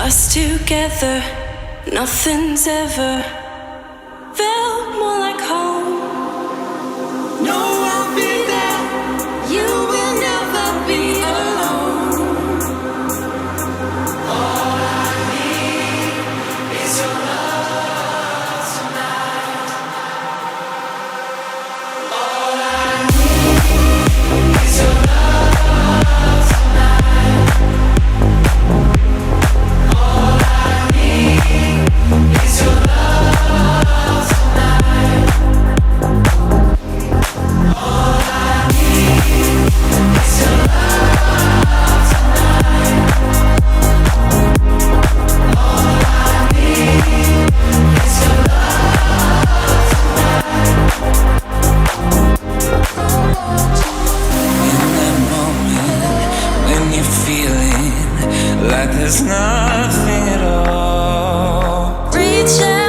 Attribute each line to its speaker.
Speaker 1: Us together, nothing's ever felt more like home. No, I'll be there. You will never be alone. All I need is your love tonight. All I need is your love tonight. All I need is your love tonight. All I need is your love tonight. All I need is your love tonight. In that moment when you're feeling like there's nothing at all, reach out.